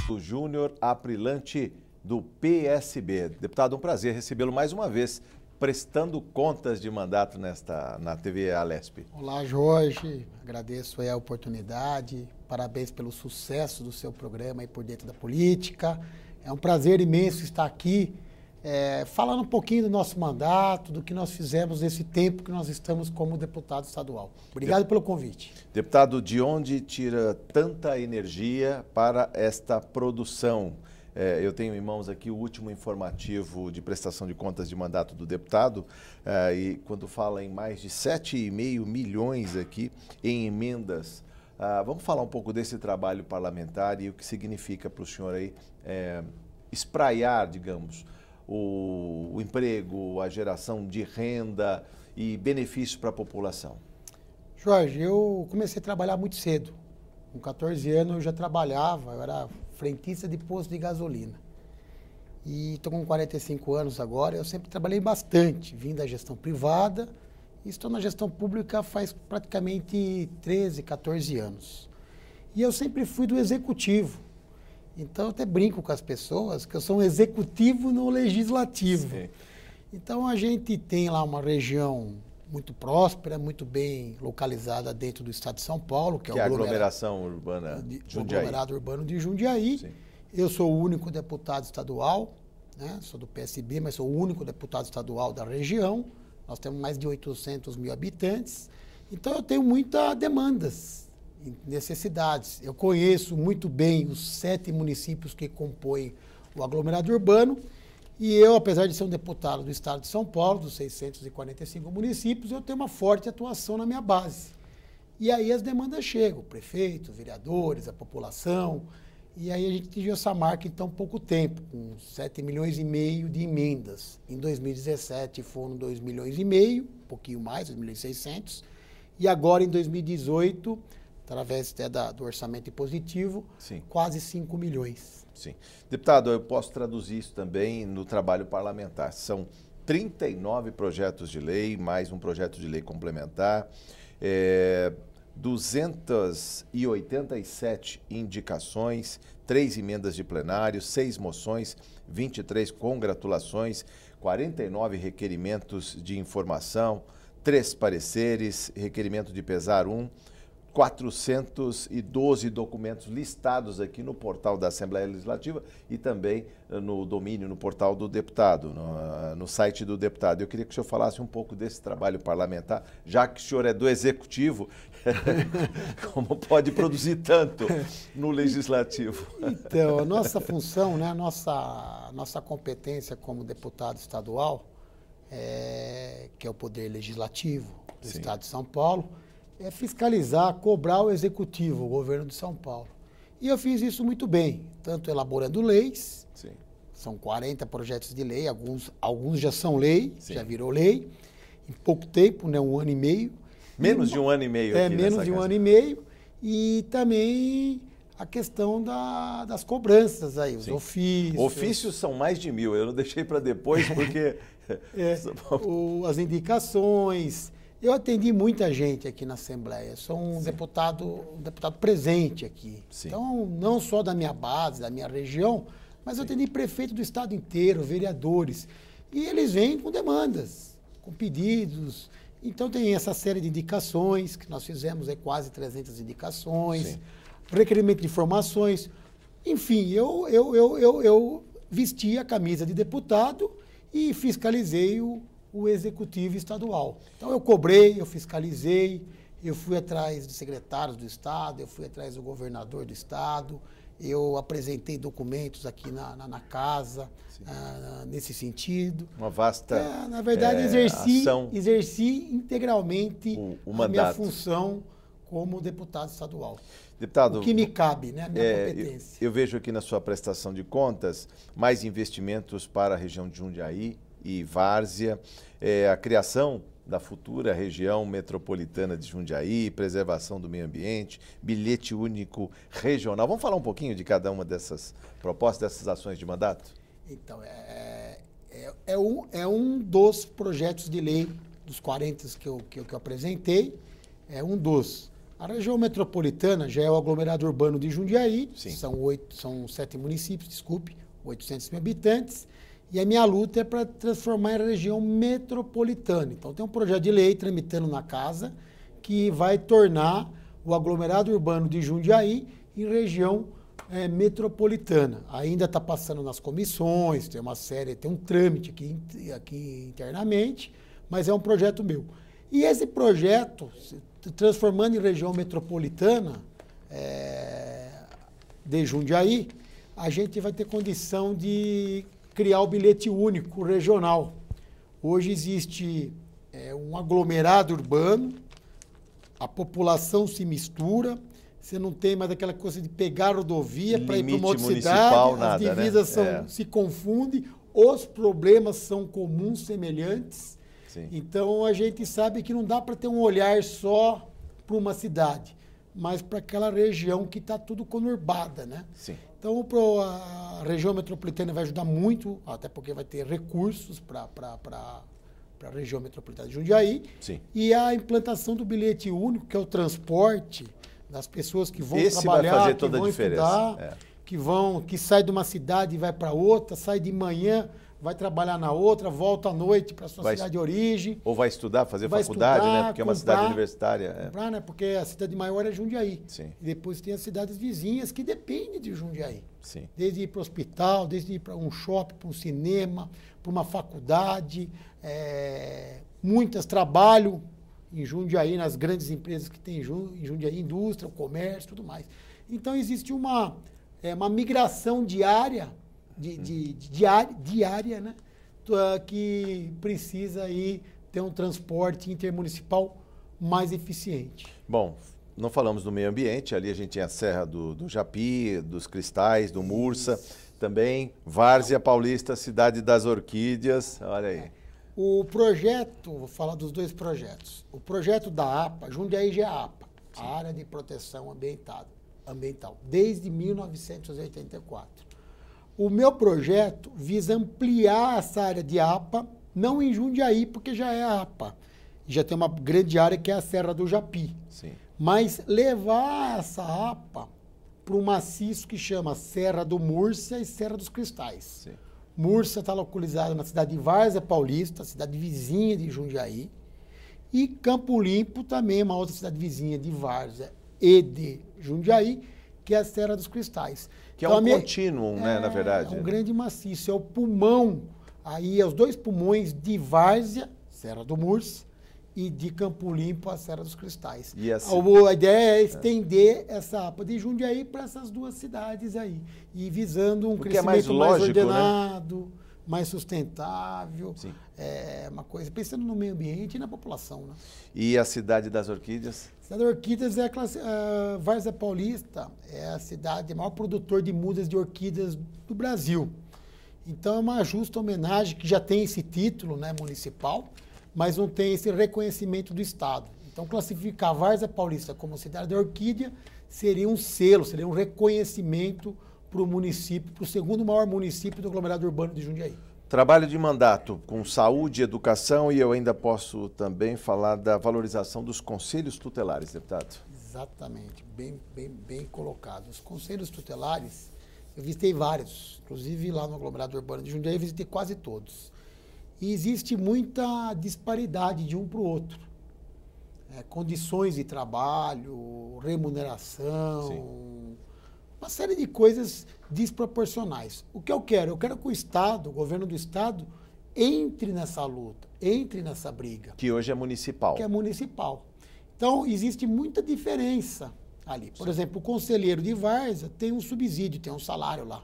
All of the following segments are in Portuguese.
O Júnior Aprilante, do PSB. Deputado, um prazer recebê-lo mais uma vez, prestando contas de mandato na TV Alesp. Olá, Jorge. Agradeço a oportunidade. Parabéns pelo sucesso do seu programa aí por dentro da política. É um prazer imenso estar aqui falando um pouquinho do nosso mandato, do que nós fizemos nesse tempo que nós estamos como deputado estadual. Obrigado pelo convite. Deputado, de onde tira tanta energia para esta produção? Eu tenho em mãos aqui o último informativo de prestação de contas de mandato do deputado, e quando fala em mais de 7,5 milhões aqui em emendas, vamos falar um pouco desse trabalho parlamentar e o que significa para o senhor aí espraiar, digamos, o emprego, a geração de renda e benefícios para a população. Jorge, eu comecei a trabalhar muito cedo. Com 14 anos eu já trabalhava, eu era frentista de posto de gasolina. E estou com 45 anos agora, eu sempre trabalhei bastante, vim da gestão privada e estou na gestão pública faz praticamente 13, 14 anos. E eu sempre fui do executivo. Então eu até brinco com as pessoas que eu sou um executivo no legislativo. Sim. Então a gente tem lá uma região muito próspera, muito bem localizada dentro do estado de São Paulo, que é a aglomeração urbana de Jundiaí. O aglomerado urbano de Jundiaí. Sim. Eu sou o único deputado estadual, né? Sou do PSB, mas sou o único deputado estadual da região. Nós temos mais de 800 mil habitantes. Então eu tenho muitas demandas, necessidades. Eu conheço muito bem os 7 municípios que compõem o aglomerado urbano. E eu, apesar de ser um deputado do estado de São Paulo, dos 645 municípios, eu tenho uma forte atuação na minha base. E aí as demandas chegam, prefeitos, vereadores, a população. E aí a gente atingiu essa marca em tão pouco tempo, com 7,5 milhões de emendas. Em 2017 foram 2,5 milhões, um pouquinho mais, 2.600. E agora em 2018, através até do orçamento impositivo, sim, quase 5 milhões. Sim. Deputado, eu posso traduzir isso também no trabalho parlamentar. São 39 projetos de lei, mais um projeto de lei complementar, 287 indicações, 3 emendas de plenário, 6 moções, 23 congratulações, 49 requerimentos de informação, 3 pareceres, requerimento de pesar 1, 412 documentos listados aqui no portal da Assembleia Legislativa e também no domínio, no portal do deputado, no site do deputado. Eu queria que o senhor falasse um pouco desse trabalho parlamentar, já que o senhor é do Executivo, como pode produzir tanto no Legislativo? Então, a nossa função, né, a nossa competência como deputado estadual, que é o Poder Legislativo do Sim. Estado de São Paulo, é fiscalizar, cobrar o executivo, o governo de São Paulo. E eu fiz isso muito bem, tanto elaborando leis, Sim. São 40 projetos de lei, alguns já são lei, Sim. Já virou lei, em pouco tempo, né, 1 ano e meio. Menos de 1 ano e meio aqui menos de 1 ano e meio. E também a questão das cobranças aí, os Sim. ofícios. Ofícios são mais de 1.000, eu não deixei para depois porque... as indicações... Eu atendi muita gente aqui na Assembleia, sou um deputado presente aqui. Sim. Então, não só da minha base, da minha região, mas Sim. Eu atendi prefeito do estado inteiro, vereadores. E eles vêm com demandas, com pedidos. Então, tem essa série de indicações, que nós fizemos quase 300 indicações, Sim. Requerimento de informações. Enfim, eu vesti a camisa de deputado e fiscalizei o executivo estadual. Então eu cobrei, eu fiscalizei, eu fui atrás de secretários do estado, eu fui atrás do governador do estado, eu apresentei documentos aqui na casa, nesse sentido. Uma vasta na verdade, exerci integralmente a minha função como deputado estadual. Deputado, o que me cabe, né, a minha competência. Eu vejo aqui na sua prestação de contas mais investimentos para a região de Jundiaí e Várzea, a criação da futura região metropolitana de Jundiaí, preservação do meio ambiente, bilhete único regional. Vamos falar um pouquinho de cada uma dessas propostas, dessas ações de mandato? Então, é um dos projetos de lei, dos 40 que eu apresentei, é um dos. A região metropolitana já é o aglomerado urbano de Jundiaí, Sim. são 7 municípios, desculpe, 800 mil habitantes, e a minha luta é para transformar em região metropolitana. Então tem um projeto de lei tramitando na casa que vai tornar o aglomerado urbano de Jundiaí em região metropolitana. Ainda está passando nas comissões, tem um trâmite aqui internamente, mas é um projeto meu. E esse projeto, transformando em região metropolitana de Jundiaí, a gente vai ter condição de criar o bilhete único regional. Hoje existe um aglomerado urbano, a população se mistura, você não tem mais aquela coisa de pegar a rodovia para ir para uma outra cidade, as divisas se confundem, os problemas são comuns, semelhantes. Sim. Então a gente sabe que não dá para ter um olhar só para uma cidade, mas para aquela região que está tudo conurbada, né? Sim. Então a região metropolitana vai ajudar muito, até porque vai ter recursos para a região metropolitana de Jundiaí. Sim. E a implantação do bilhete único, que é o transporte das pessoas que vão Esse trabalhar, vai fazer que toda vão a diferença. estudar, que sai de uma cidade e vai para outra, sai de manhã, vai trabalhar na outra, volta à noite para a sua cidade de origem. Ou vai estudar, fazer vai faculdade, estudar, né? Porque é uma cidade universitária. Comprar, né? Porque a cidade maior é Jundiaí. Sim. E depois tem as cidades vizinhas que dependem de Jundiaí. Sim. Desde ir para o hospital, desde ir para um shopping, para um cinema, para uma faculdade. Muitas trabalham em Jundiaí, nas grandes empresas que tem em Jundiaí, indústria, comércio, tudo mais. Então existe uma migração diária, diária, né? Que precisa aí ter um transporte intermunicipal mais eficiente. Bom, não falamos do meio ambiente, ali a gente tem a Serra do Japi, dos Cristais, do Mursa, também Várzea Paulista, Cidade das Orquídeas, olha aí. O projeto, vou falar dos 2 projetos. O projeto da APA, Jundiaí já é a APA, a Área de Proteção Ambiental, desde 1984. O meu projeto visa ampliar essa área de APA, não em Jundiaí, porque já é a APA. Já tem uma grande área que é a Serra do Japi. Sim. Mas levar essa APA para um maciço que chama Serra do Mursa e Serra dos Cristais. Sim. Mursa está localizado na cidade de Várzea Paulista, cidade vizinha de Jundiaí. E Campo Limpo também é uma outra cidade vizinha de Várzea e de Jundiaí, que é a Serra dos Cristais. Que então, é um contínuo, né, na verdade. É um grande maciço, é o pulmão, aí os 2 pulmões de Várzea, Serra do Mursa, e de Campo Limpo, a Serra dos Cristais. E assim, a ideia é estender essa APA de Jundiaí para essas 2 cidades aí, e visando um crescimento mais ordenado, né? Mais sustentável, Sim. Uma coisa, pensando no meio ambiente e na população. Né? E a Cidade das Orquídeas? A Cidade das Orquídeas a Várzea Paulista é a cidade maior produtor de mudas de orquídeas do Brasil. Então é uma justa homenagem, que já tem esse título, né, municipal, mas não tem esse reconhecimento do Estado. Então, classificar a Várzea Paulista como cidade da orquídea seria um selo, seria um reconhecimento para o município, para o 2º maior município do aglomerado urbano de Jundiaí. Trabalho de mandato com saúde, educação, e eu ainda posso também falar da valorização dos conselhos tutelares, deputado. Exatamente, bem colocado. Os conselhos tutelares, eu visitei vários, inclusive lá no aglomerado urbano de Jundiaí, eu visitei quase todos. E existe muita disparidade de um para o outro. Condições de trabalho, remuneração, sim, uma série de coisas desproporcionais. O que eu quero? Eu quero que o Estado, o governo do Estado, entre nessa luta, entre nessa briga. Que hoje é municipal. Que é municipal. Então, existe muita diferença ali. Por exemplo, o conselheiro de Várzea tem um subsídio, tem um salário lá,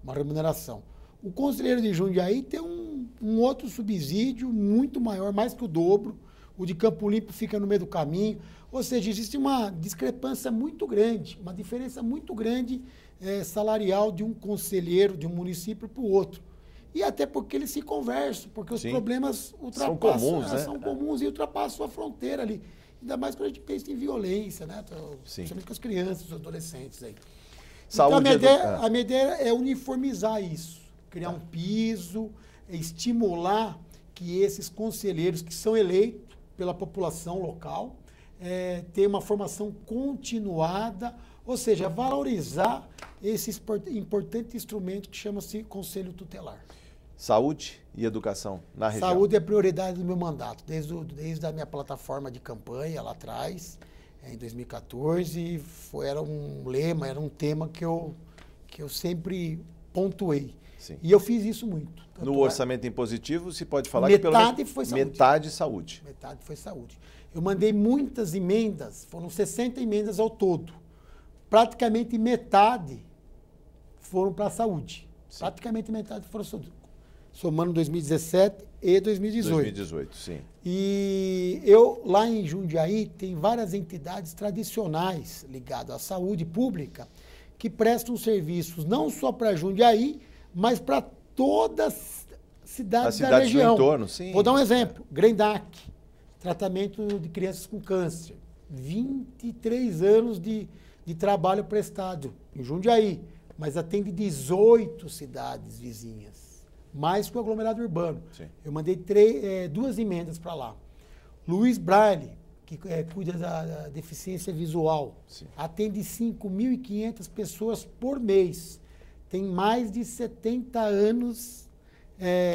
uma remuneração. O conselheiro de Jundiaí tem um outro subsídio muito maior, mais que o dobro. O de Campo Limpo fica no meio do caminho. Ou seja, existe uma discrepância muito grande, uma diferença muito grande salarial de um conselheiro de um município para o outro. E até porque eles se conversam, porque os problemas ultrapassam, são comuns, né? São comuns e ultrapassam a fronteira ali. Ainda mais quando a gente pensa em violência, né? Principalmente com as crianças, os adolescentes aí. Saúde, então, a minha ideia é uniformizar isso. Criar um piso, estimular que esses conselheiros que são eleitos pela população local ter uma formação continuada, ou seja, valorizar esse importante instrumento que chama-se Conselho Tutelar. Saúde e educação na região. Saúde é prioridade do meu mandato, desde a minha plataforma de campanha lá atrás, em 2014, era um lema, era um tema que eu sempre pontuei. Sim. E eu fiz isso muito. No orçamento impositivo, se pode falar metade que pelo menos foi saúde. metade saúde. Metade foi saúde. Eu mandei muitas emendas, foram 60 emendas ao todo. Praticamente metade foram para a saúde. Sim. Praticamente metade foram para a saúde. Somando 2017 e 2018. 2018, sim. E eu, lá em Jundiaí, tem várias entidades tradicionais ligadas à saúde pública que prestam serviços não só para Jundiaí, mas para todas as cidades da região. Do entorno, sim. Vou dar um exemplo. Grendac, tratamento de crianças com câncer. 23 anos de trabalho prestado em Jundiaí, mas atende 18 cidades vizinhas. Mais que o aglomerado urbano. Sim. Eu mandei 2 emendas para lá. Luiz Braille, que cuida da deficiência visual, sim, atende 5.500 pessoas por mês. Tem mais de 70 anos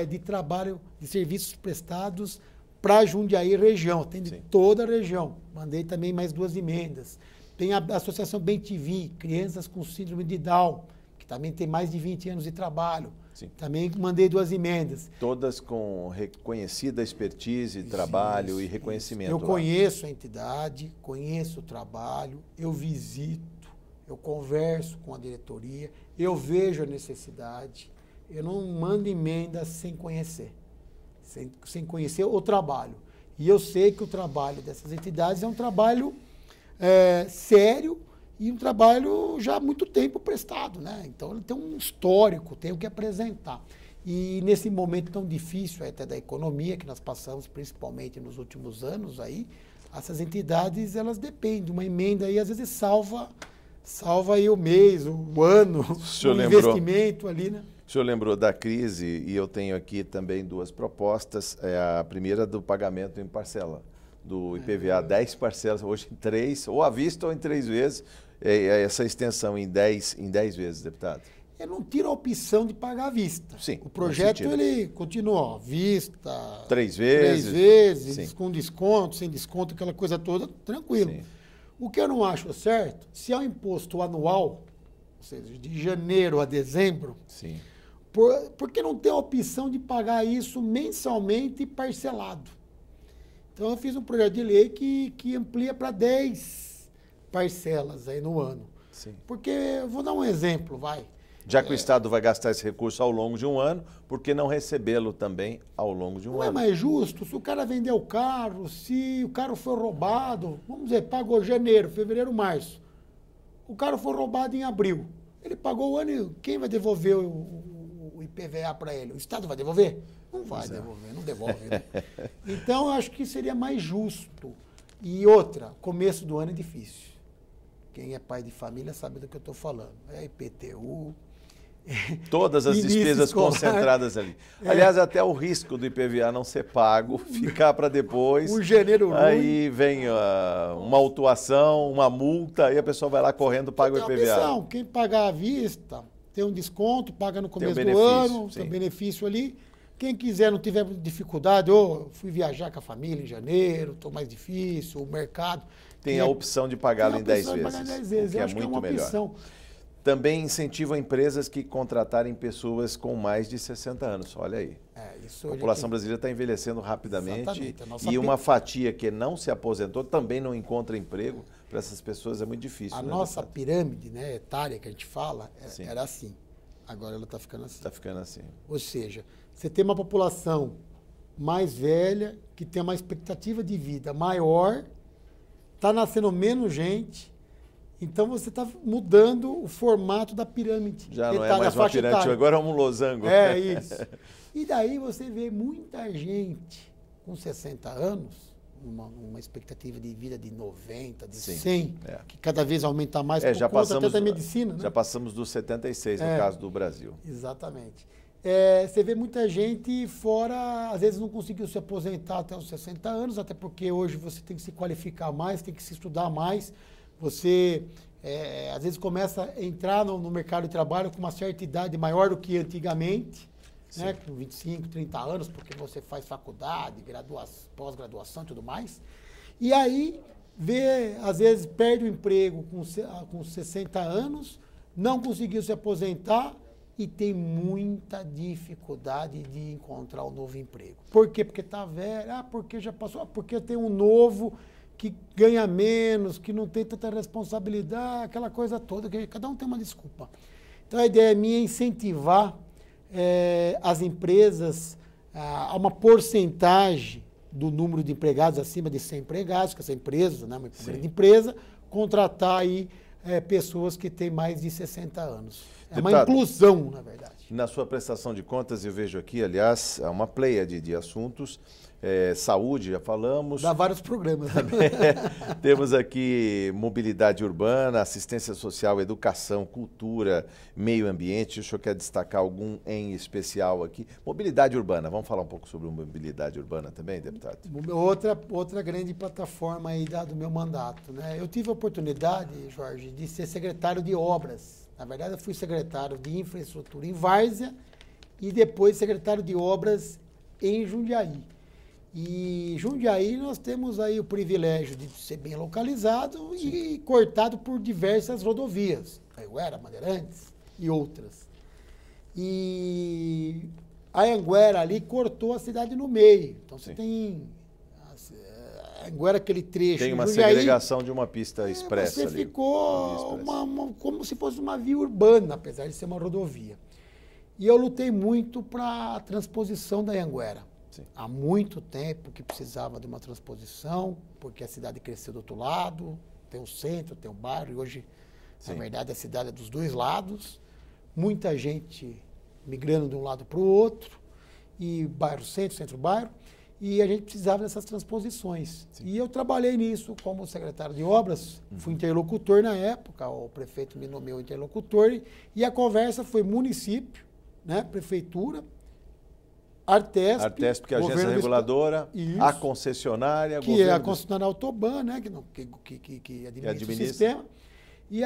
de trabalho, de serviços prestados para Jundiaí região, atende sim, toda a região. Mandei também mais 2 emendas. Tem a Associação Bem TV, crianças com síndrome de Down, que também tem mais de 20 anos de trabalho. sim. Também mandei 2 emendas. Todas com reconhecida expertise, trabalho e reconhecimento. Eu conheço a entidade, conheço o trabalho, eu visito, eu converso com a diretoria, eu vejo a necessidade. Eu não mando emenda sem conhecer, sem conhecer o trabalho. E eu sei que o trabalho dessas entidades é um trabalho sério e um trabalho já há muito tempo prestado, né? Então ele tem um histórico, tem o que apresentar. E nesse momento tão difícil até da economia que nós passamos, principalmente nos últimos anos aí, essas entidades, elas dependem. Uma emenda aí às vezes salva aí o mês, o ano, o investimento ali, né? O senhor lembrou da crise e eu tenho aqui também 2 propostas. A primeira do pagamento em parcela do IPVA, 10 parcelas, hoje em 3, ou à vista ou em 3 vezes. Essa extensão em 10 vezes, deputado. Eu não tiro a opção de pagar à vista. Sim. O projeto, ele continua, vista... 3 vezes. 3 vezes, sim, com desconto, sem desconto, aquela coisa toda, tranquilo. Sim. O que eu não acho certo, se é um imposto anual, ou seja, de janeiro a dezembro, sim, por que não ter a opção de pagar isso mensalmente e parcelado? Então eu fiz um projeto de lei que amplia para 10 parcelas aí no ano. sim. Porque, eu vou dar um exemplo, vai. Já que o Estado vai gastar esse recurso ao longo de um ano, por que não recebê-lo também ao longo de um ano? ano? Não é mais justo se o cara vender o carro, se o carro foi roubado, vamos dizer, pagou janeiro, fevereiro, março. O carro foi roubado em abril. Ele pagou o ano e quem vai devolver o IPVA para ele? O Estado vai devolver? Não vai devolver, não devolve. Né? Então, eu acho que seria mais justo. E outra, começo do ano é difícil. Quem é pai de família sabe do que eu estou falando. É IPTU. Todas as despesas concentradas ali. Aliás, até o risco do IPVA não ser pago, ficar para depois. O janeiro ruim. Aí vem uma autuação, uma multa, e a pessoa vai lá correndo, paga o IPVA. Opção. Quem pagar à vista tem um desconto, paga no começo do ano, tem um benefício ali. Quem quiser, não tiver dificuldade, fui viajar com a família em janeiro, estou mais difícil, o mercado... Tem a opção de pagá-lo em 10 vezes. Pagar 10 vezes. Que eu é acho muito que é uma melhor. opção. Também incentiva empresas que contratarem pessoas com mais de 60 anos. Olha aí. Isso a população brasileira está envelhecendo rapidamente. E uma fatia que não se aposentou também não encontra emprego. Para essas pessoas é muito difícil. A nossa pirâmide, né, etária que a gente fala, Sim, era assim. Agora ela está ficando assim. Está ficando assim. Ou seja, você tem uma população mais velha, que tem uma expectativa de vida maior, está nascendo menos gente, então você está mudando o formato da pirâmide. Já não é mais uma pirâmide, agora é um losango. É isso. E daí você vê muita gente com 60 anos, uma expectativa de vida de 90, de 100, que cada vez aumenta mais por conta até da medicina. Né? Já passamos dos 76 no caso do Brasil. Exatamente. você vê muita gente fora, às vezes não conseguiu se aposentar até os 60 anos, até porque hoje você tem que se qualificar mais, tem que se estudar mais. Você, às vezes, começa a entrar no mercado de trabalho com uma certa idade maior do que antigamente, né? Com 25, 30 anos, porque você faz faculdade, pós-graduação e tudo mais. E aí, às vezes, perde o emprego com 60 anos, não conseguiu se aposentar, e tem muita dificuldade de encontrar um novo emprego. Por quê? Porque está velho, porque já passou, porque tem um novo que ganha menos, que não tem tanta responsabilidade, aquela coisa toda, que cada um tem uma desculpa. Então a ideia minha é incentivar as empresas a uma porcentagem do número de empregados acima de 100 empregados, que essa empresa, né, uma grande empresa, contratar aí pessoas que têm mais de 60 anos. É uma inclusão, na verdade. Na sua prestação de contas, eu vejo aqui, aliás, uma pleiade de assuntos. Saúde, já falamos. Dá vários programas. Temos aqui mobilidade urbana, assistência social, educação, cultura, meio ambiente. O senhor quer destacar algum em especial aqui? Mobilidade urbana, vamos falar um pouco sobre mobilidade urbana também, deputado? Outra grande plataforma aí do meu mandato, né? Eu tive a oportunidade, Jorge, de ser secretário de obras. Na verdade, eu fui secretário de infraestrutura em Várzea e depois secretário de obras em Jundiaí. E Jundiaí nós temos aí o privilégio de ser bem localizado e cortado por diversas rodovias, Anhanguera, Bandeirantes e outras. E a Anhanguera ali cortou a cidade no meio. Então você tem a Anhanguera, aquele trecho. Tem uma segregação de uma pista expressa você ali. Ficou como se fosse uma via urbana, apesar de ser uma rodovia. E eu lutei muito para a transposição da Anhanguera. Há muito tempo que precisava de uma transposição, porque a cidade cresceu do outro lado, tem o centro, tem o bairro, e hoje, na verdade, a cidade é dos dois lados. Muita gente migrando de um lado para o outro, e bairro-centro, centro-bairro, e a gente precisava dessas transposições. Sim. E eu trabalhei nisso como secretário de obras, fui interlocutor na época, o prefeito me nomeou interlocutor, e a conversa foi município, né, prefeitura, Artesp, que é a agência reguladora, a concessionária, que é a concessionária Autoban, né, que administra o sistema. E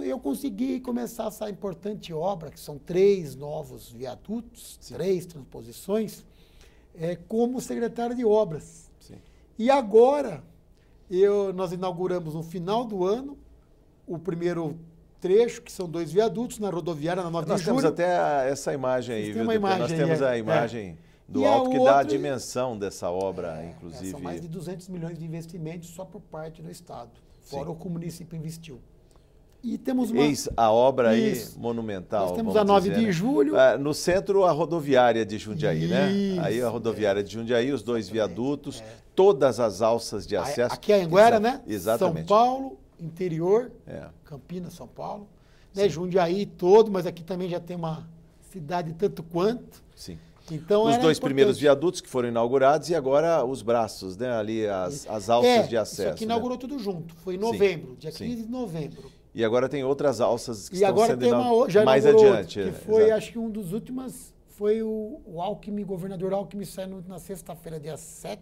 eu consegui começar essa importante obra, que são 3 novos viadutos, 3 transposições, como secretário de obras. Sim. E agora, nós inauguramos no final do ano o primeiro trecho, que são 2 viadutos na rodoviária, na 9 de julho. Nós temos até essa imagem aí, viu? Nós temos a imagem do e alto que dá a dimensão dessa obra, inclusive. São mais de 200 milhões de investimentos só por parte do Estado, fora o que o município investiu. E temos Eis a obra aí monumental. Nós temos a 9 de julho. No centro, a rodoviária de Jundiaí, né? Aí a rodoviária de Jundiaí, os 2 viadutos, todas as alças de acesso. Aqui é a Anhanguera, né? Exatamente. São Paulo, interior, Campinas, São Paulo. Né? Jundiaí todo, mas aqui também já tem uma cidade tanto quanto. Sim. Então, os 2 primeiros viadutos que foram inaugurados e agora os braços, né? Ali as alças de acesso. Isso aqui inaugurou tudo junto. Foi em novembro, dia 15 de novembro. E agora tem outras alças que estão sendo já mais adiante. Que foi, acho que um dos últimos, foi o Alckmin, governador Alckmin, saiu na sexta-feira, dia 7,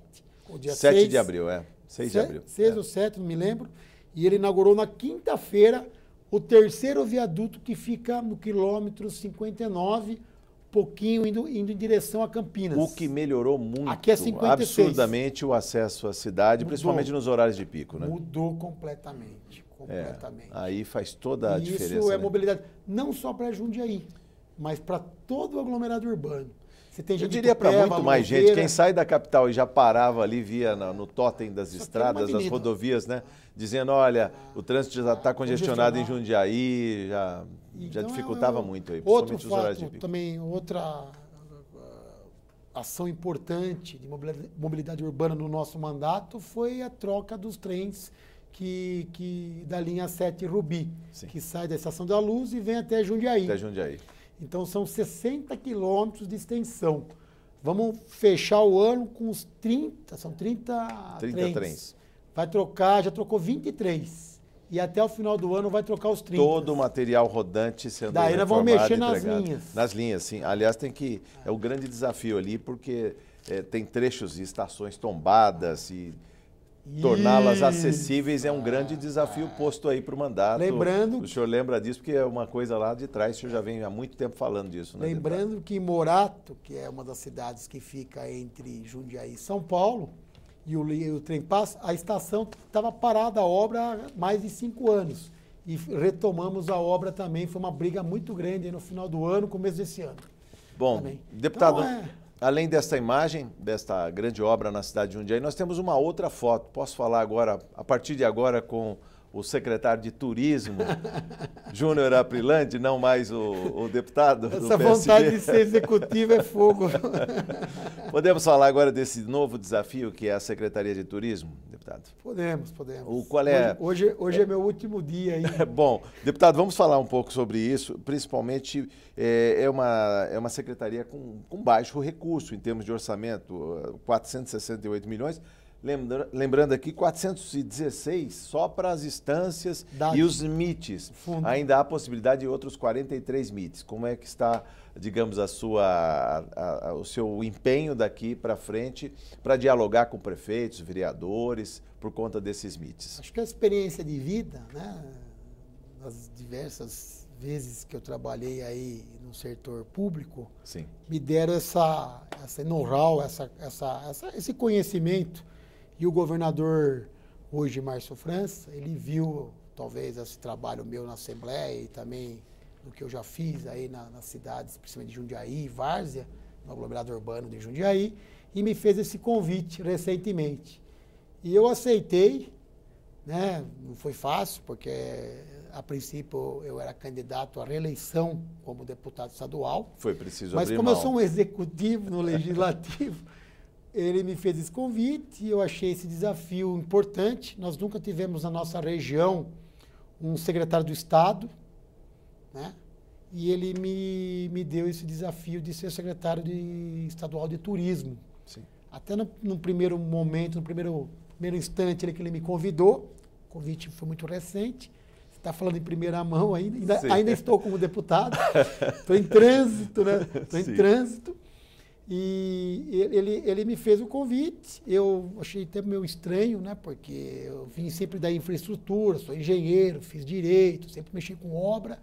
ou dia 6. 7 de abril, 6 de abril. 6 ou 7, não me lembro. E ele inaugurou na quinta-feira o 3º viaduto que fica no quilômetro 59, pouquinho indo em direção a Campinas. O que melhorou muito, aqui é 56. Absurdamente, o acesso à cidade, principalmente nos horários de pico, né? Mudou completamente. Aí faz toda a diferença. Isso é mobilidade, não só para Jundiaí, mas para todo o aglomerado urbano. Você tem gente, eu diria para muito mais gente. Quem sai da capital e já parava ali, via no tótem das estradas, das rodovias, né? Dizendo, olha, o trânsito já está congestionado em Jundiaí, já dificultava muito aí, principalmente os horários de pico. Também, outra ação importante de mobilidade urbana no nosso mandato foi a troca dos trens da linha 7 Rubi, que sai da Estação da Luz e vem até Jundiaí. Então, são 60 quilômetros de extensão. Vamos fechar o ano com uns 30 trens. Vai trocar, já trocou 23. e até o final do ano vai trocar os trinques. Todo o material rodante sendo Daí nós vamos mexer nas linhas. Nas linhas, sim. Aliás, é o grande desafio ali, porque tem trechos e estações tombadas e torná-las acessíveis é um grande desafio posto aí para o mandato. Lembrando, o senhor lembra disso, porque é uma coisa lá de trás, o senhor já vem há muito tempo falando disso, né? Lembrando que Morato, que é uma das cidades que fica entre Jundiaí e São Paulo, e o trem passa, a estação estava parada a obra há mais de 5 anos. E retomamos a obra também, foi uma briga muito grande aí no final do ano, começo desse ano. Bom, também. Deputado, então, além desta imagem, desta grande obra na cidade de Jundiaí, nós temos uma outra foto. Posso falar agora, a partir de agora, com o secretário de Turismo, Júnior Aprilante, não mais o deputado do PSB. Essa vontade de ser executivo é fogo. Podemos falar agora desse novo desafio que é a Secretaria de Turismo, deputado? Podemos. Qual é... Hoje é meu último dia aí. Bom, deputado, vamos falar um pouco sobre isso. Principalmente é uma secretaria com baixo recurso em termos de orçamento, 468 milhões. Lembrando aqui, 416 só para as instâncias e os MITs. Ainda há possibilidade de outros 43 MITs. Como é que está, digamos, o seu empenho daqui para frente para dialogar com prefeitos, vereadores, por conta desses MITs? Acho que a experiência de vida, né, nas diversas vezes que eu trabalhei aí no setor público, sim, me deram essa know-how, esse conhecimento. E o governador, hoje, Márcio França, ele viu, talvez, esse trabalho meu na Assembleia e também no que eu já fiz aí nas cidades, principalmente de Jundiaí e Várzea, no aglomerado urbano de Jundiaí, e me fez esse convite recentemente. E eu aceitei, né? Não foi fácil, porque a princípio eu era candidato à reeleição como deputado estadual. Foi preciso mas abrir como mão. Eu sou um executivo no legislativo, ele me fez esse convite e eu achei esse desafio importante. Nós nunca tivemos na nossa região um secretário do Estado, né? E ele me deu esse desafio de ser secretário estadual de turismo. Sim. Até no primeiro momento, no primeiro instante que ele me convidou, o convite foi muito recente, você está falando em primeira mão ainda estou como deputado, estou em trânsito, né? Estou em trânsito. E ele me fez o convite, eu achei até meio estranho, né? Porque eu vim sempre da infraestrutura, sou engenheiro, fiz direito, sempre mexi com obra.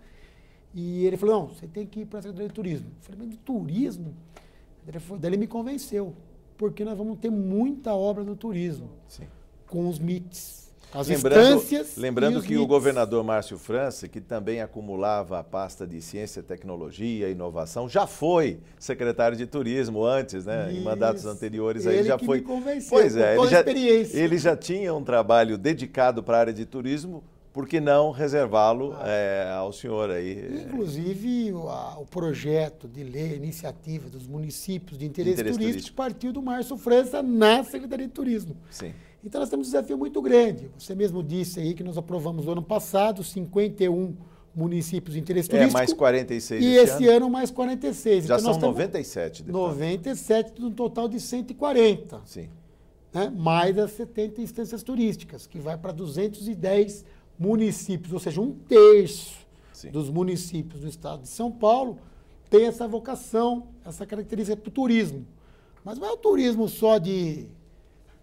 E ele falou, não, você tem que ir para a Secretaria de Turismo. Eu falei, mas de turismo? Daí ele me convenceu, porque nós vamos ter muita obra no turismo, sim, com os MITs. As instâncias. Lembrando que o governador Márcio França, que também acumulava a pasta de Ciência, Tecnologia e Inovação, já foi secretário de Turismo antes, né? Isso. Em mandatos anteriores. Ele já foi. Me convenceu, pois é, ele já tinha um trabalho dedicado para a área de turismo. Por que não reservá-lo ao senhor aí? Inclusive, o projeto de lei, a iniciativa dos municípios de interesse turístico partiu do Márcio França na Secretaria de Turismo. Sim. Então, nós temos um desafio muito grande. Você mesmo disse aí que nós aprovamos no ano passado 51 municípios de interesse turístico. Mais 46 e esse ano mais 46. Já então, são 97. Deputado. 97, de um total de 140. Sim. Né? Mais as 70 instâncias turísticas, que vai para 210 municípios, ou seja, 1/3 dos municípios do estado de São Paulo tem essa vocação, essa característica para o turismo. Mas não é o turismo só de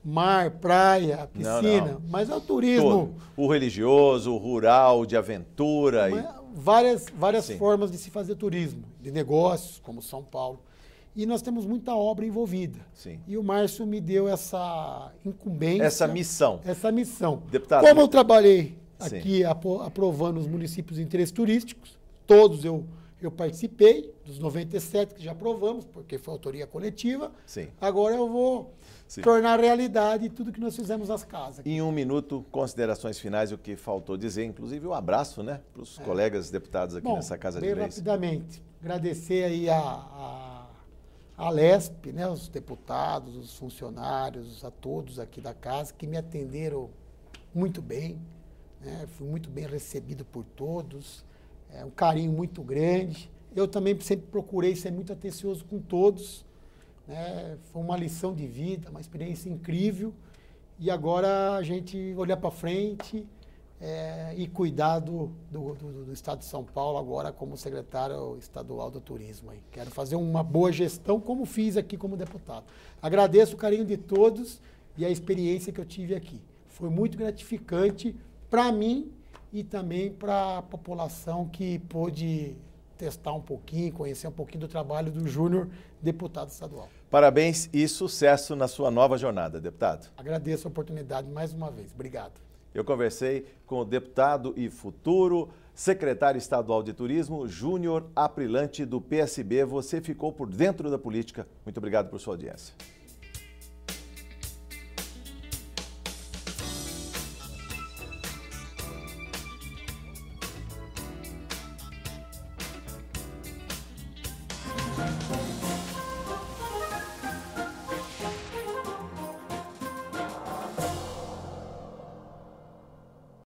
mar, praia, piscina, não. Mas é o turismo... Todo. O religioso, o rural, de aventura. Várias formas de se fazer turismo, de negócios, como São Paulo. E nós temos muita obra envolvida. Sim. E o Márcio me deu essa incumbência. Essa missão. Deputado, como eu trabalhei aqui aprovando os municípios de interesse turísticos, todos eu participei, dos 97 que já aprovamos, porque foi autoria coletiva. Sim. Agora eu vou tornar realidade tudo que nós fizemos nas casas. Em 1 minuto, considerações finais, o que faltou dizer, inclusive um abraço, né, para os colegas deputados aqui nessa Casa de Leis. Bem rapidamente, agradecer aí a LESP, né, os deputados, os funcionários, a todos aqui da casa que me atenderam muito bem, né, fui muito bem recebido por todos, um carinho muito grande. Eu também sempre procurei ser muito atencioso com todos, né, foi uma lição de vida, uma experiência incrível, e agora a gente olhar para frente, e cuidar do Estado de São Paulo agora como secretário estadual do turismo. Aí. Quero fazer uma boa gestão como fiz aqui como deputado. Agradeço o carinho de todos e a experiência que eu tive aqui. Foi muito gratificante para mim e também para a população que pôde testar um pouquinho, conhecer um pouquinho do trabalho do Júnior, deputado estadual. Parabéns e sucesso na sua nova jornada, deputado. Agradeço a oportunidade mais uma vez. Obrigado. Eu conversei com o deputado e futuro secretário estadual de turismo, Júnior Aprilante, do PSB. Você ficou por dentro da política. Muito obrigado por sua audiência.